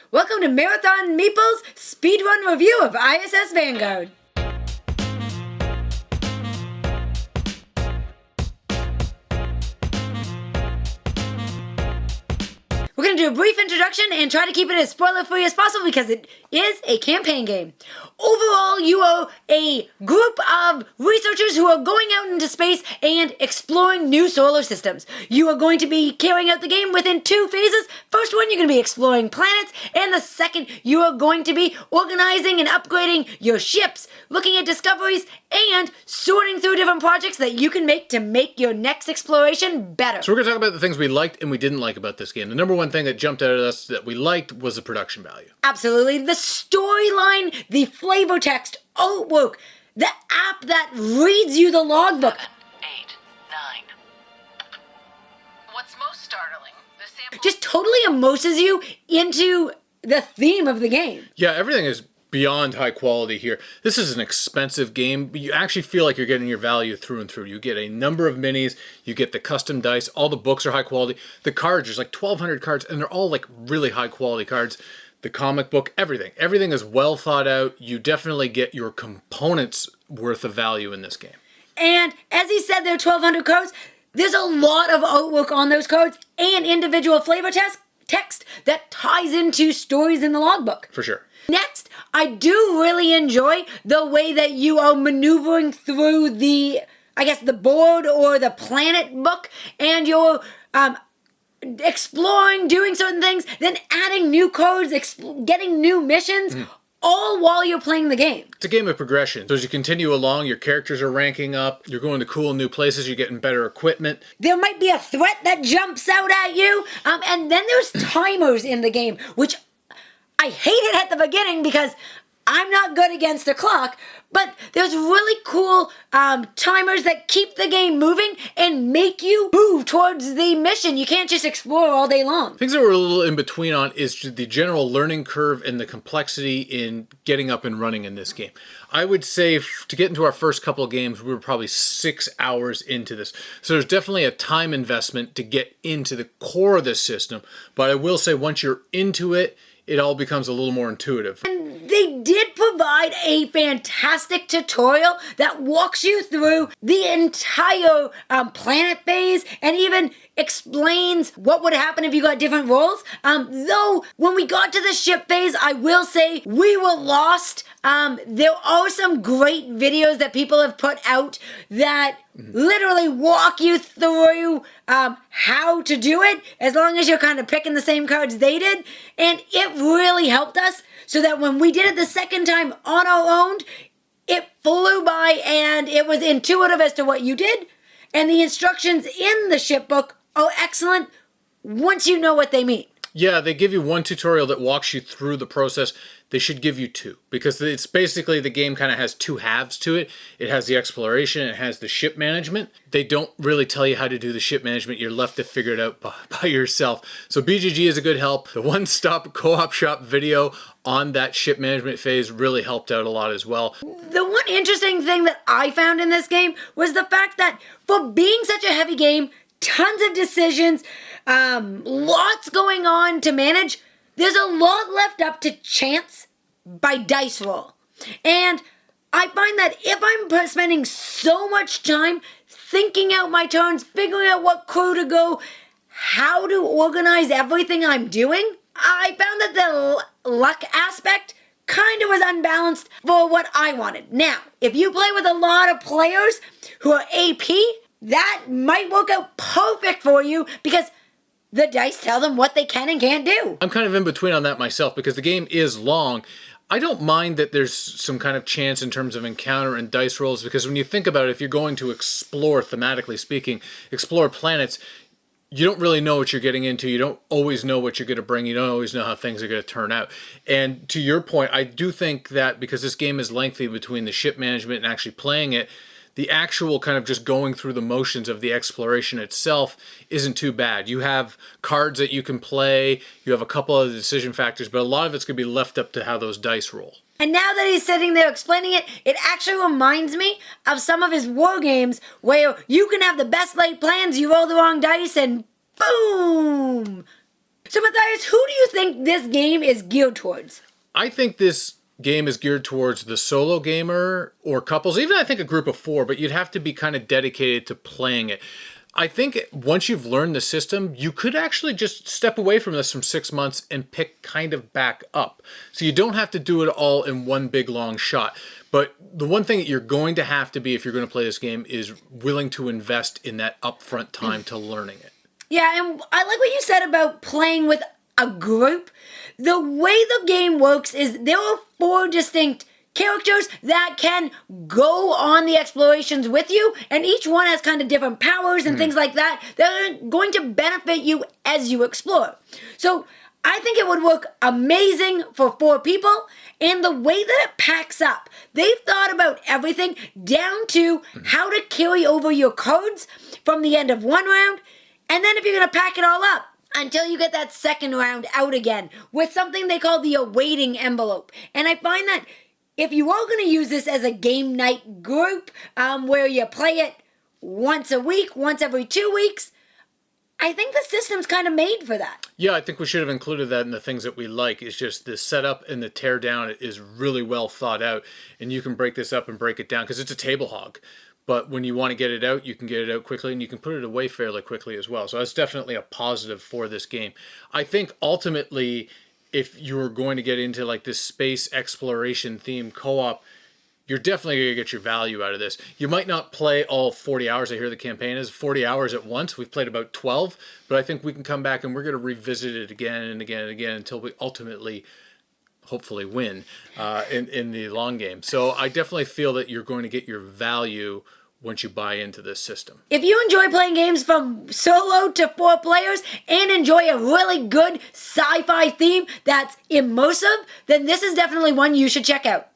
Welcome to Marathon Meeples Speedrun Review of ISS Vanguard. We're going to do a brief introduction and try to keep it as spoiler-free as possible because it is a campaign game. Overall, you are a group of researchers who are going out into space and exploring new solar systems. You are going to be carrying out the game within two phases. First one, you're going to be exploring planets, and the second, you are going to be organizing and upgrading your ships, looking at discoveries, and sorting through different projects that you can make to make your next exploration better. So we're going to talk about the things we liked and we didn't like about this game. The number one thing that jumped out at us that we liked was the production value. Absolutely. The storyline, the flavor text, artwork, the app that reads you the logbook. 7, 8, 9. What's most startling, the sample Just totally immerses you into the theme of the game. Yeah, everything is beyond high quality here. This is an expensive game, but you actually feel like you're getting your value through and through. You get a number of minis, you get the custom dice, all the books are high quality. The cards, there's like 1,200 cards, and they're all like really high quality cards. The comic book, everything. Everything is well thought out. You definitely get your components worth of value in this game. And as he said, there are 1,200 cards. There's a lot of artwork on those cards and individual flavor text that ties into stories in the logbook. For sure. Next, I do really enjoy the way that you are maneuvering through the board or the planet book, and you're exploring, doing certain things, then adding new codes, getting new missions, all while you're playing the game. It's a game of progression. So as you continue along, your characters are ranking up, you're going to cool new places, you're getting better equipment. There might be a threat that jumps out at you, and then there's timers in the game, which I hated at the beginning because I'm not good against the clock, but there's really cool timers that keep the game moving and make you move towards the mission. You can't just explore all day long. Things that we're a little in between on is the general learning curve and the complexity in getting up and running in this game. I would say to get into our first couple of games, we were probably 6 hours into this. So there's definitely a time investment to get into the core of this system. But I will say once you're into it, it all becomes a little more intuitive. And they did provide a fantastic tutorial that walks you through the entire planet phase and even explains what would happen if you got different roles. Though, when we got to the ship phase, I will say we were lost. There are some great videos that people have put out that literally walk you through how to do it, as long as you're kind of picking the same cards they did. And it really helped us so that when we did it the second time on our own, it flew by and it was intuitive as to what you did. And the instructions in the ship book are excellent once you know what they mean. Yeah, they give you one tutorial that walks you through the process. They should give you two, because it's basically the game kind of has two halves to it. It has the exploration, it has the ship management. They don't really tell you how to do the ship management. You're left to figure it out by yourself. So BGG is a good help. The one-stop co-op shop video on that ship management phase really helped out a lot as well. The one interesting thing that I found in this game was the fact that for being such a heavy game, tons of decisions, lots going on to manage, there's a lot left up to chance by dice roll. And I find that if I'm spending so much time thinking out my turns, figuring out what crew to go, how to organize everything I'm doing, I found that the luck aspect kind of was unbalanced for what I wanted. Now, if you play with a lot of players who are AP, that might work out perfect for you because the dice tell them what they can and can't do. I'm kind of in between on that myself because the game is long. I don't mind that there's some kind of chance in terms of encounter and dice rolls, because when you think about it, if you're going to explore, thematically speaking, explore planets, you don't really know what you're getting into. You don't always know what you're going to bring. You don't always know how things are going to turn out. And to your point, I do think that because this game is lengthy between the ship management and actually playing it, the actual kind of just going through the motions of the exploration itself isn't too bad. You have cards that you can play, you have a couple of decision factors, but a lot of it's going to be left up to how those dice roll. And now that he's sitting there explaining it, it actually reminds me of some of his war games where you can have the best laid plans, you roll the wrong dice, and boom! So Matthias, who do you think this game is geared towards? I think this game is geared towards the solo gamer or couples, even I think a group of 4, but you'd have to be kind of dedicated to playing it. I think once you've learned the system, you could actually just step away from this from 6 months and pick kind of back up. So you don't have to do it all in one big long shot. But the one thing that you're going to have to be if you're going to play this game is willing to invest in that upfront time to learning it. Yeah, and I like what you said about playing with a group. The way the game works is there are 4 distinct characters that can go on the explorations with you, and each one has kind of different powers and things like that that are going to benefit you as you explore. So I think it would work amazing for 4 people, and the way that it packs up, they've thought about everything down to how to carry over your cards from the end of one round, and then if you're going to pack it all up, until you get that second round out again with something they call the awaiting envelope. And I find that if you are going to use this as a game night group where you play it once a week, once every 2 weeks, I think the system's kind of made for that. Yeah, I think we should have included that in the things that we like. It's just the setup and the tear down is really well thought out. And you can break this up and break it down because it's a table hog. But when you want to get it out, you can get it out quickly and you can put it away fairly quickly as well. So that's definitely a positive for this game. I think ultimately, if you're going to get into like this space exploration theme co-op, you're definitely going to get your value out of this. You might not play all 40 hours. I hear the campaign is 40 hours at once. We've played about 12, but I think we can come back and we're going to revisit it again and again and again until we ultimately hopefully win in the long game. So I definitely feel that you're going to get your value once you buy into this system. If you enjoy playing games from solo to 4 players and enjoy a really good sci-fi theme that's immersive, then this is definitely one you should check out.